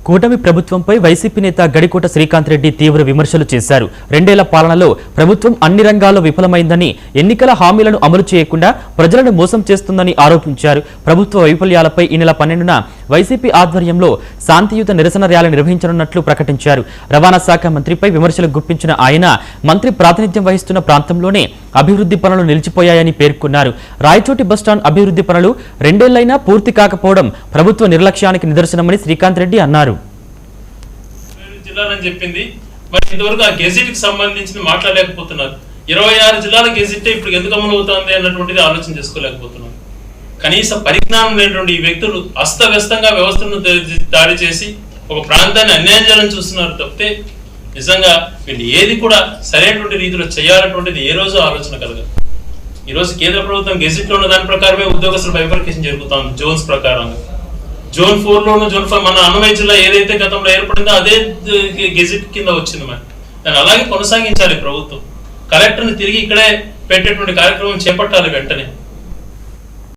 కూటమి ప్రభుత్వంపై వైసీపీ నేత గడికోట శ్రీకాంత్ రెడ్డి తీవ్ర విమర్శలు చేశారు. 2 ఏళ్ల పాలనలో ప్రభుత్వం అన్ని రంగాల్లో విఫలమైందని, ఎన్నికల హామీలను అమలు చేయకుండా ప్రజలను మోసం చేస్తుందని ఆరోపించారు. ప్రభుత్వ వైఫల్యాలపై ఈ నెల 12న వైసీపీ ఆధ్వర్యంలో శాంతియుత నిరసన ర్యాలీ నిర్వహించనున్నట్లు ప్రకటించారు. రవాణా శాఖ మంత్రిపై విమర్శలు గుప్పించిన ఆయన, మంత్రి ప్రాతినిధ్యం వహిస్తున్న ప్రాంతంలోనే అభివృద్ధి పనులు నిలిచిపోయాయని పేర్కొన్నారు. రాయచోటి బస్టాండ్ అభివృద్ధి పనులు 2 ఏళ్లైనా పూర్తి కాకపోవడం ప్రభుత్వ నిర్లక్ష్యానికి నిదర్శనమని శ్రీకాంత్ రెడ్డి అన్నారు. జిల్లాలని చెప్పింది, మరి ఇంతవరకు ఆ గెజిట్ కి సంబంధించి మాట్లాడలేకపోతున్నారు. 26 జిల్లాల గెజిట్ ఇప్పుడు ఎందుకు అమలు అవుతుంది అన్నటువంటిది ఆలోచన చేసుకోలేకపోతున్నారు. కనీస పరిజ్ఞానం లేనటువంటి ఈ వ్యక్తులు అస్తవ్యస్తంగా వ్యవస్థను దాడి చేసి ఒక ప్రాంతాన్ని అన్యాయం చేయాలని చూస్తున్నారు తప్పితే నిజంగా వీళ్ళు ఏది కూడా సరైనటువంటి రీతిలో చేయాలన్నటువంటిది ఏ రోజు ఆలోచన కలగదు. ఈ రోజు కేంద్ర ప్రభుత్వం గెజిట్ లో ఉన్న దాని ప్రకారమే ఉద్యోగస్తుల బైఫర్కేషన్ జరుగుతా ఉంది. జోన్స్ ప్రకారంగా జోన్ 4 లోను జోన్ 5 మన అన్నమయ్య జిల్లా ఏదైతే గతంలో ఏర్పడిందో అదే గెజిట్ కింద వచ్చింది. మరి దాన్ని అలాగే కొనసాగించాలి ప్రభుత్వం. కలెక్టర్ని తిరిగి ఇక్కడే పెట్టేటువంటి కార్యక్రమం చేపట్టాలి వెంటనే.